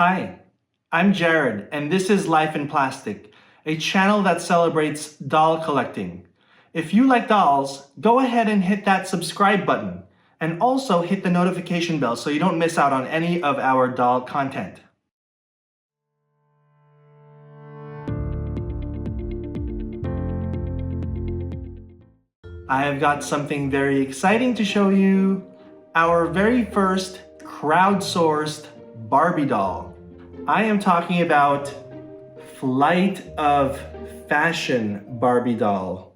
Hi, I'm Jared, and this is Life in Plastic, a channel that celebrates doll collecting. If you like dolls, go ahead and hit that subscribe button, and also hit the notification bell so you don't miss out on any of our doll content. I have got something very exciting to show you. Our very first crowdsourced Barbie doll. I am talking about Flight of Fashion Barbie Doll.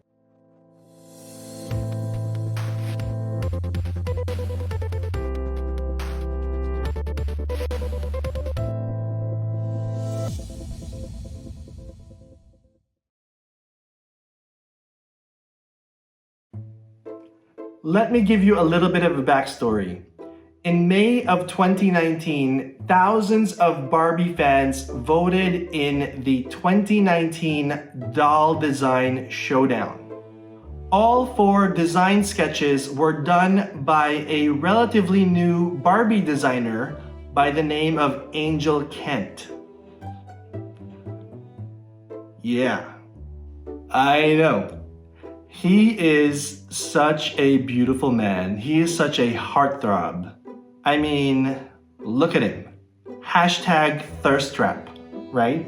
Let me give you a little bit of a backstory. In May of 2019, thousands of Barbie fans voted in the 2019 Doll Design Showdown. All 4 design sketches were done by a relatively new Barbie designer by the name of Angel Kent. Yeah, I know. He is such a beautiful man. He is such a heartthrob. I mean, look at him. Hashtag thirst trap, right?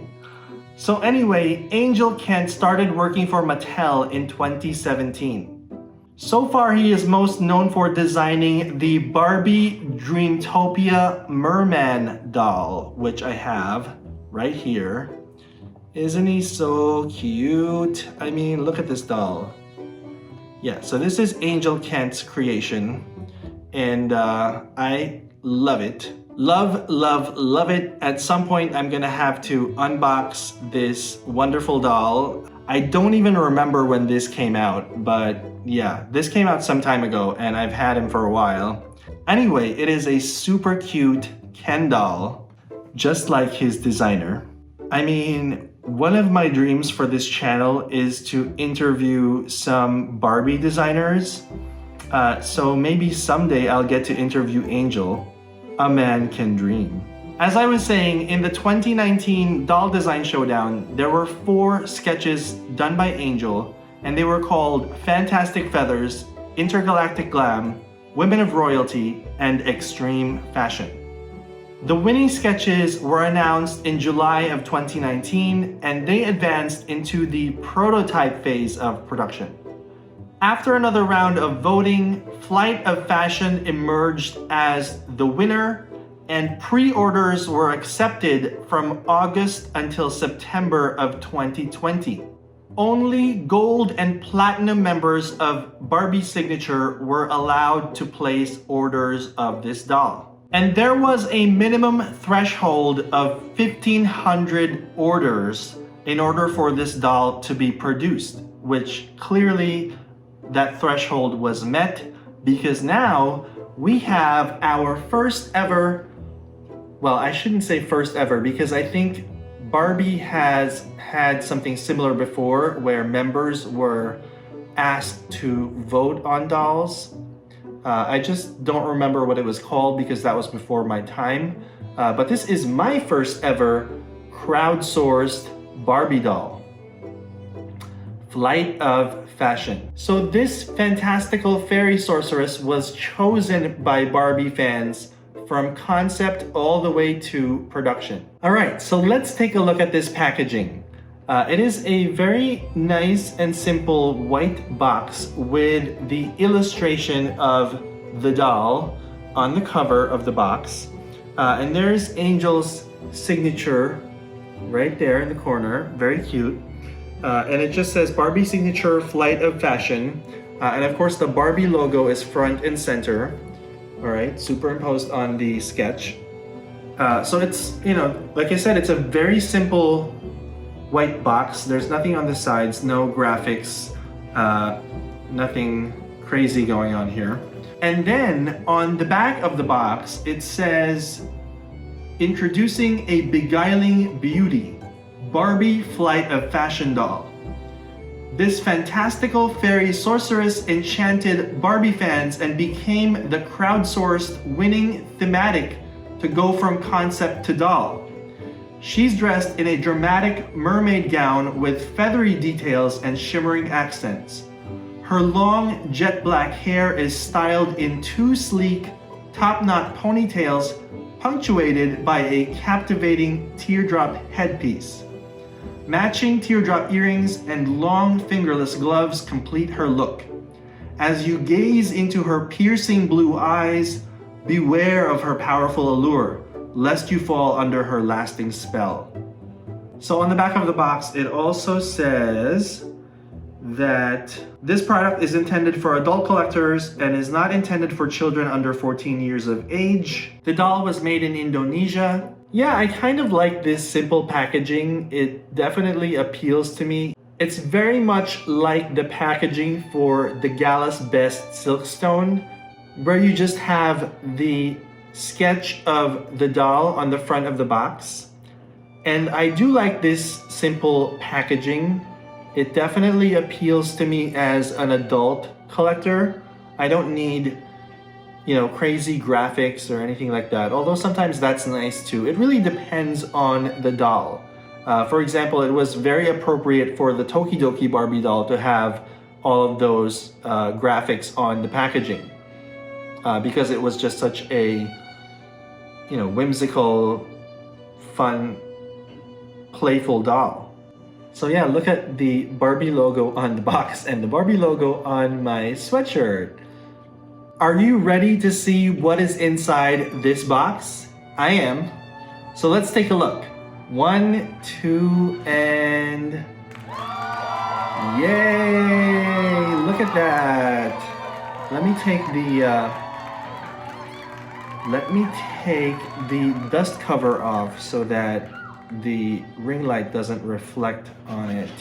So anyway, Angel Kent started working for Mattel in 2017. So far, he is most known for designing the Barbie Dreamtopia Merman doll, which I have right here. Isn't he so cute? I mean, look at this doll. Yeah, so this is Angel Kent's creation. And I love it. Love, love, love it. At some point, I'm gonna have to unbox this wonderful doll. I don't even remember when this came out, but yeah, this came out some time ago and I've had him for a while. Anyway, it is a super cute Ken doll, just like his designer. I mean, one of my dreams for this channel is to interview some Barbie designers. So maybe someday I'll get to interview Angel. A man can dream. As I was saying, in the 2019 Doll Design Showdown, there were 4 sketches done by Angel, and they were called Fantastic Feathers, Intergalactic Glam, Women of Royalty, and Extreme Fashion. The winning sketches were announced in July of 2019, and they advanced into the prototype phase of production. After another round of voting, Flight of Fashion emerged as the winner, and pre-orders were accepted from August until September of 2020. Only gold and platinum members of Barbie Signature were allowed to place orders of this doll. And there was a minimum threshold of 1,500 orders in order for this doll to be produced, which clearly that threshold was met, because now we have our first ever, well, I shouldn't say first ever, because I think Barbie has had something similar before where members were asked to vote on dolls. I just don't remember what it was called because that was before my time. But this is my first ever crowdsourced Barbie doll. Flight of Fashion. So this fantastical fairy sorceress was chosen by Barbie fans from concept all the way to production. All right, so let's take a look at this packaging. It is a very nice and simple white box with the illustration of the doll on the cover of the box. And there's Angel's signature right there in the corner, very cute. And it just says Barbie Signature Flight of Fashion. And of course the Barbie logo is front and center. All right, superimposed on the sketch. So it's, you know, like I said, it's a very simple white box. There's nothing on the sides, no graphics, nothing crazy going on here. And then on the back of the box, it says, introducing a beguiling beauty. Barbie Flight of Fashion Doll. This fantastical fairy sorceress enchanted Barbie fans and became the crowdsourced winning thematic to go from concept to doll. She's dressed in a dramatic mermaid gown with feathery details and shimmering accents. Her long jet black hair is styled in two sleek, top-knot ponytails punctuated by a captivating teardrop headpiece. Matching teardrop earrings and long fingerless gloves complete her look. As you gaze into her piercing blue eyes, beware of her powerful allure, lest you fall under her lasting spell. So on the back of the box, it also says that this product is intended for adult collectors and is not intended for children under 14 years of age. The doll was made in Indonesia. Yeah, I kind of like this simple packaging. It definitely appeals to me. It's very much like the packaging for the Gala's Best Silkstone, where you just have the sketch of the doll on the front of the box. And I do like this simple packaging. It definitely appeals to me as an adult collector. I don't need, crazy graphics or anything like that, although sometimes that's nice too. It really depends on the doll. For example, it was very appropriate for the Tokidoki Barbie doll to have all of those graphics on the packaging because it was just such a whimsical, fun, playful doll. So yeah, look at the Barbie logo on the box and the Barbie logo on my sweatshirt. Are you ready to see what is inside this box? I am. So let's take a look. 1, 2, and yay! Look at that. Let me take the dust cover off so that the ring light doesn't reflect on it.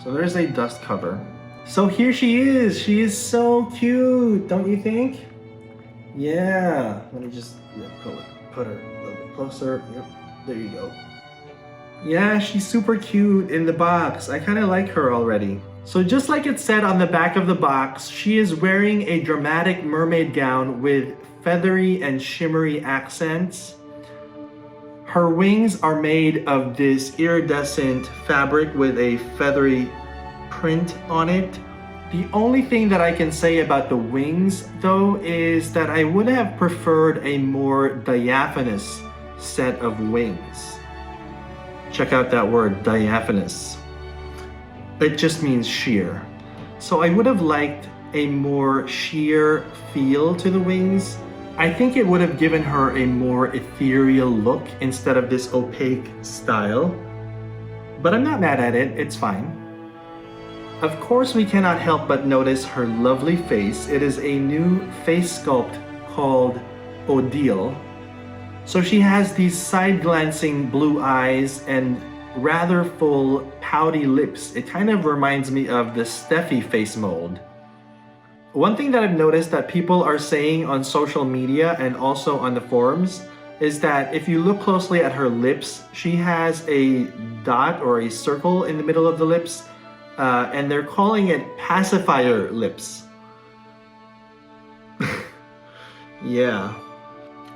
So there's a dust cover. So here she is. She is so cute, don't you think? Yeah. Let me just put her a little bit closer. Yep. There you go. Yeah, she's super cute in the box. I kind of like her already. So just like it said on the back of the box, she is wearing a dramatic mermaid gown with feathery and shimmery accents. Her wings are made of this iridescent fabric with a feathery print on it. The only thing that I can say about the wings, though, is that I would have preferred a more diaphanous set of wings. Check out that word, diaphanous. It just means sheer. So I would have liked a more sheer feel to the wings. I think it would have given her a more ethereal look instead of this opaque style. But I'm not mad at it, it's fine. Of course, we cannot help but notice her lovely face. It is a new face sculpt called Odile. So she has these side-glancing blue eyes and rather full, pouty lips. It kind of reminds me of the Steffi face mold. One thing that I've noticed that people are saying on social media and also on the forums is that if you look closely at her lips, she has a dot or a circle in the middle of the lips, and they're calling it pacifier lips. Yeah.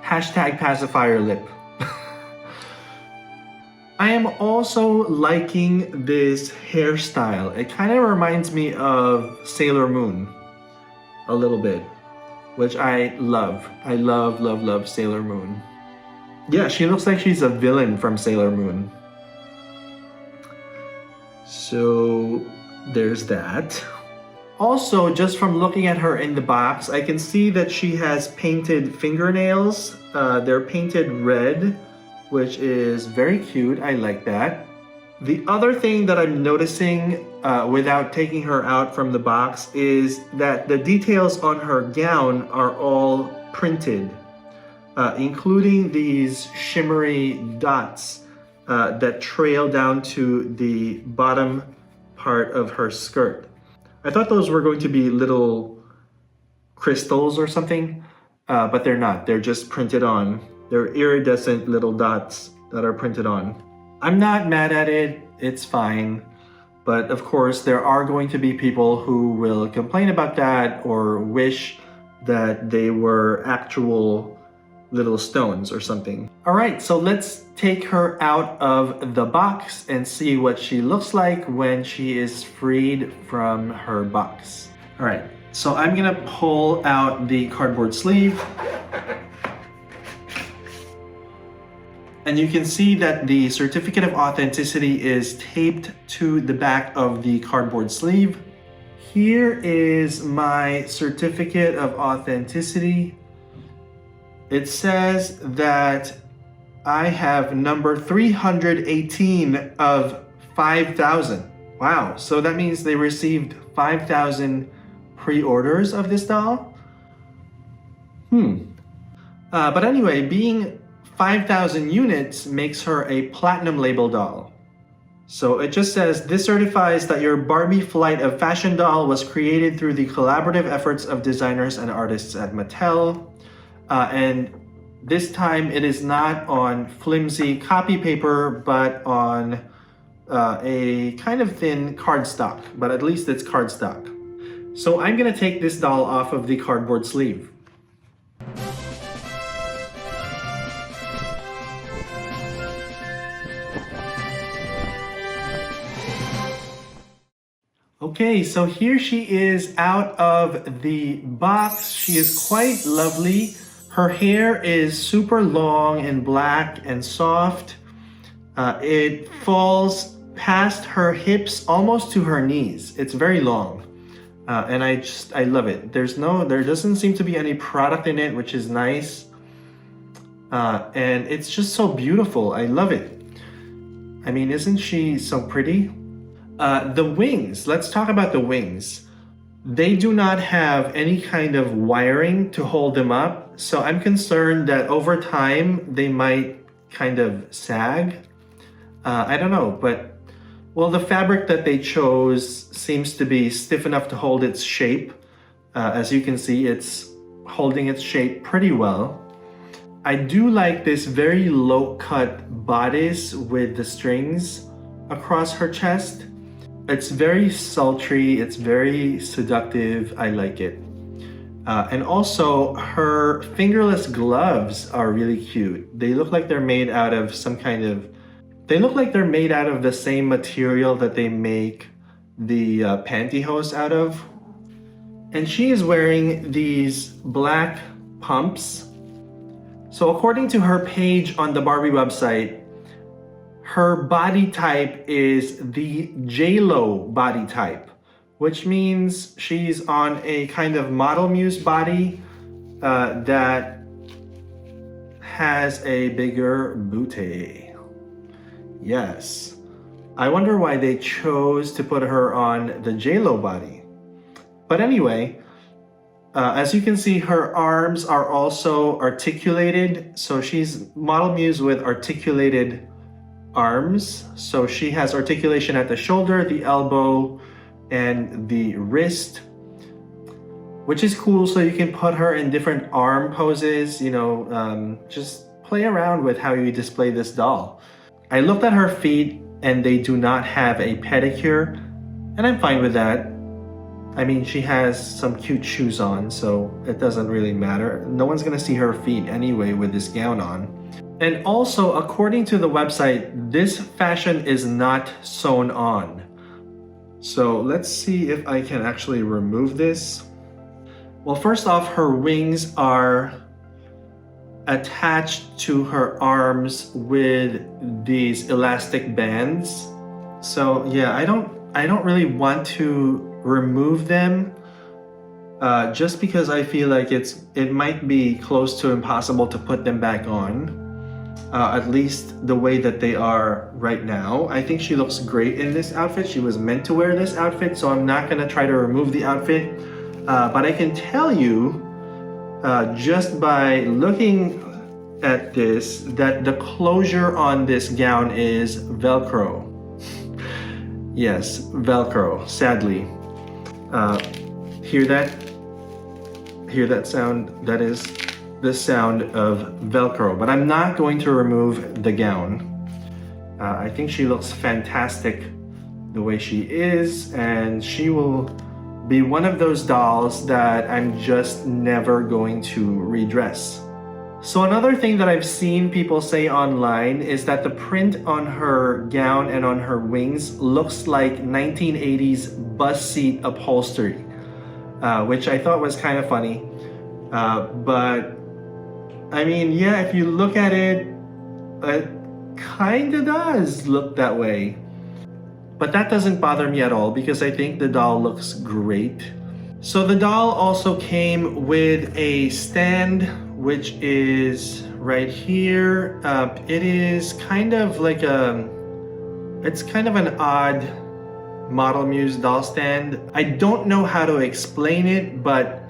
Hashtag pacifier lip. I am also liking this hairstyle. It kind of reminds me of Sailor Moon a little bit, which I love. I love Sailor Moon. Yeah, she looks like she's a villain from Sailor Moon. So there's that. Also, just from looking at her in the box, I can see that she has painted fingernails. They're painted red, which is very cute. I like that. The other thing that I'm noticing without taking her out from the box is that the details on her gown are all printed, including these shimmery dots that trail down to the bottom part of her skirt. I thought those were going to be little crystals or something, but they're not. They're just printed on. They're iridescent little dots that are printed on. I'm not mad at it, it's fine. But of course, there are going to be people who will complain about that or wish that they were actual little stones or something. All right, so let's take her out of the box and see what she looks like when she is freed from her box. All right, so I'm gonna pull out the cardboard sleeve. And you can see that the certificate of authenticity is taped to the back of the cardboard sleeve. Here is my certificate of authenticity. It says that I have number 318 of 5,000. Wow, so that means they received 5,000 pre-orders of this doll? But anyway, being 5,000 units makes her a platinum label doll. So it just says, this certifies that your Barbie flight of fashion doll was created through the collaborative efforts of designers and artists at Mattel. And this time it is not on flimsy copy paper, but on a kind of thin cardstock, but at least it's cardstock. So I'm gonna take this doll off of the cardboard sleeve. Okay, so here she is out of the box. She is quite lovely. Her hair is super long and black and soft. It falls past her hips almost to her knees. It's very long. And I love it. There doesn't seem to be any product in it, which is nice. And it's just so beautiful. I love it. I mean, isn't she so pretty? The wings, let's talk about the wings. They do not have any kind of wiring to hold them up, so I'm concerned that over time they might kind of sag. I don't know, but well, the fabric that they chose seems to be stiff enough to hold its shape. As you can see, it's holding its shape pretty well. I do like this very low-cut bodice with the strings across her chest. It's very sultry, it's very seductive, I like it. And also her fingerless gloves are really cute. They look like they're made out of they look like they're made out of the same material that they make the pantyhose out of. And she is wearing these black pumps. So according to her page on the Barbie website, her body type is the J-Lo body type, which means she's on a kind of model muse body that has a bigger booty. Yes. I wonder why they chose to put her on the J-Lo body. But anyway, as you can see, her arms are also articulated. So she's model muse with articulated arms. So she has articulation at the shoulder, the elbow, and the wrist, which is cool. So you can put her in different arm poses, you know, just play around with how you display this doll. I looked at her feet and they do not have a pedicure, and I'm fine with that. I mean, she has some cute shoes on, so it doesn't really matter. No one's gonna see her feet anyway with this gown on. And also, according to the website, this fashion is not sewn on. So let's see if I can actually remove this. Well, first off, her wings are attached to her arms with these elastic bands. So yeah, I don't really want to remove them just because I feel like it might be close to impossible to put them back on. At least the way that they are right now. I think she looks great in this outfit. She was meant to wear this outfit, so I'm not gonna try to remove the outfit. But I can tell you, just by looking at this, that the closure on this gown is Velcro. Yes, Velcro, sadly. Hear that? Hear that sound? That is the sound of Velcro, but I'm not going to remove the gown. I think she looks fantastic the way she is, and she will be one of those dolls that I'm just never going to redress. So another thing that I've seen people say online is that the print on her gown and on her wings looks like 1980s bus seat upholstery, which I thought was kind of funny. But I mean, yeah, if you look at it, it kind of does look that way. But that doesn't bother me at all because I think the doll looks great. So the doll also came with a stand, which is right here. It is kind of like it's kind of an odd Model Muse doll stand. I don't know how to explain it, but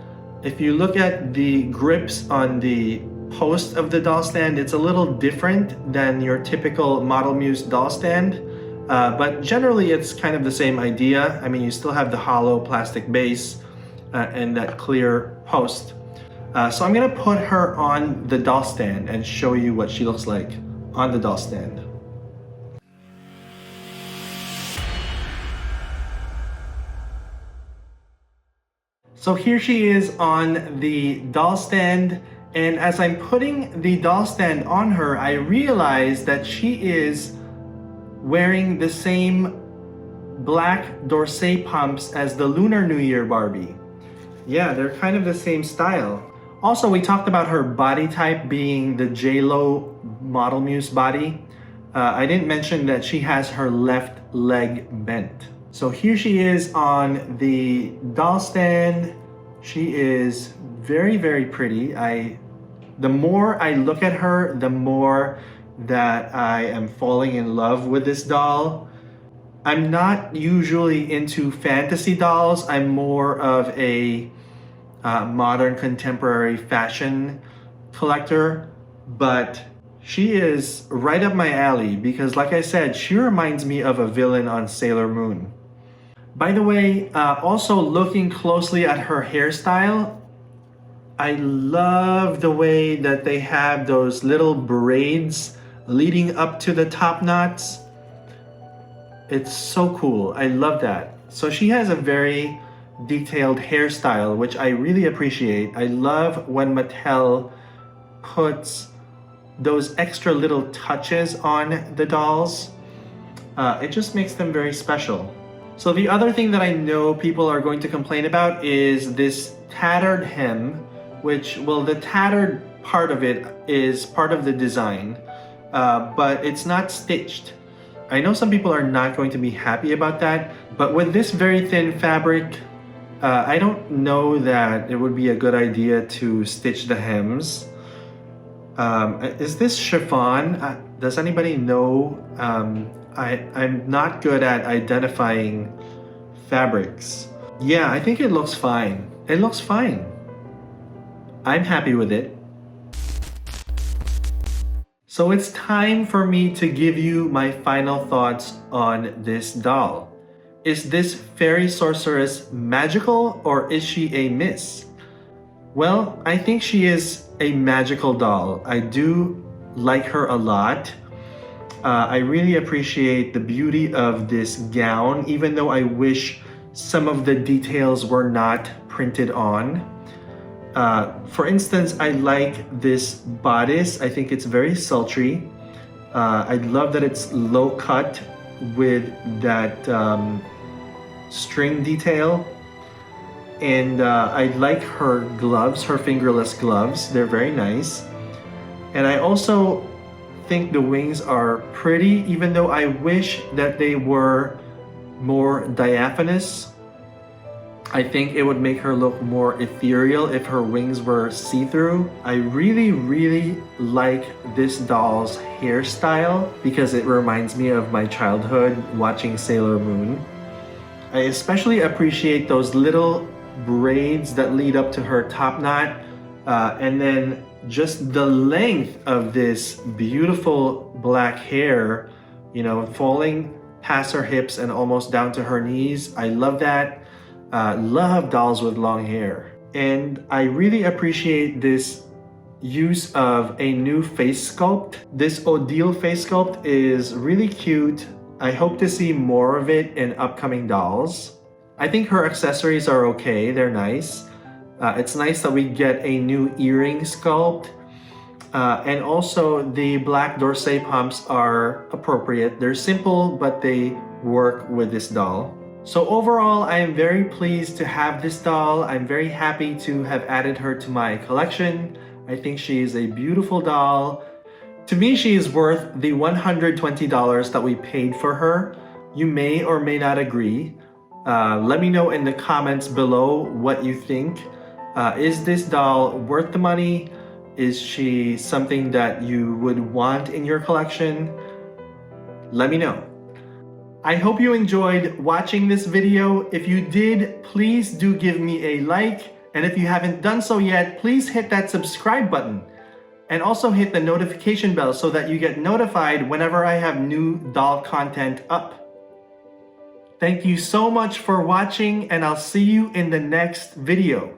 if you look at the grips on the post of the doll stand, it's a little different than your typical Model Muse doll stand. But generally it's kind of the same idea. I mean, you still have the hollow plastic base and that clear post. So I'm gonna put her on the doll stand and show you what she looks like on the doll stand. So here she is on the doll stand, and as I'm putting the doll stand on her, I realize that she is wearing the same black Dorsey pumps as the Lunar New Year Barbie. Yeah, they're kind of the same style. Also, we talked about her body type being the J-Lo Model Muse body. I didn't mention that she has her left leg bent. So here she is on the doll stand. She is very, very pretty. The more I look at her, the more that I am falling in love with this doll. I'm not usually into fantasy dolls. I'm more of a modern contemporary fashion collector, but she is right up my alley because, like I said, she reminds me of a villain on Sailor Moon. By the way, also looking closely at her hairstyle, I love the way that they have those little braids leading up to the top knots. It's so cool. I love that. So she has a very detailed hairstyle, which I really appreciate. I love when Mattel puts those extra little touches on the dolls. It just makes them very special. So the other thing that I know people are going to complain about is this tattered hem, which, well, the tattered part of it is part of the design, but it's not stitched. I know some people are not going to be happy about that, but with this very thin fabric, I don't know that it would be a good idea to stitch the hems. Is this chiffon? Does anybody know? I'm not good at identifying fabrics. Yeah, I think it looks fine. It looks fine. I'm happy with it. So it's time for me to give you my final thoughts on this doll. Is this fairy sorceress magical or is she a miss? Well, I think she is a magical doll. I do like her a lot. I really appreciate the beauty of this gown, even though I wish some of the details were not printed on. For instance, I like this bodice. I think it's very sultry. I love that it's low cut with that string detail. And I like her gloves, her fingerless gloves. They're very nice. And I also think the wings are pretty, even though I wish that they were more diaphanous. I think it would make her look more ethereal if her wings were see-through. I really, really like this doll's hairstyle because it reminds me of my childhood watching Sailor Moon. I especially appreciate those little braids that lead up to her top knot, and then just the length of this beautiful black hair, you know, falling past her hips and almost down to her knees. I love that. Love dolls with long hair. And I really appreciate this use of a new face sculpt. This Odile face sculpt is really cute. I hope to see more of it in upcoming dolls. I think her accessories are okay, they're nice. It's nice that we get a new earring sculpt. And also the black Dorsey pumps are appropriate. They're simple, but they work with this doll. So overall, I am very pleased to have this doll. I'm very happy to have added her to my collection. I think she is a beautiful doll. To me, she is worth the $120 that we paid for her. You may or may not agree. Let me know in the comments below what you think. Is this doll worth the money? Is she something that you would want in your collection? Let me know. I hope you enjoyed watching this video. If you did, please do give me a like. And if you haven't done so yet, please hit that subscribe button. And also hit the notification bell so that you get notified whenever I have new doll content up. Thank you so much for watching, and I'll see you in the next video.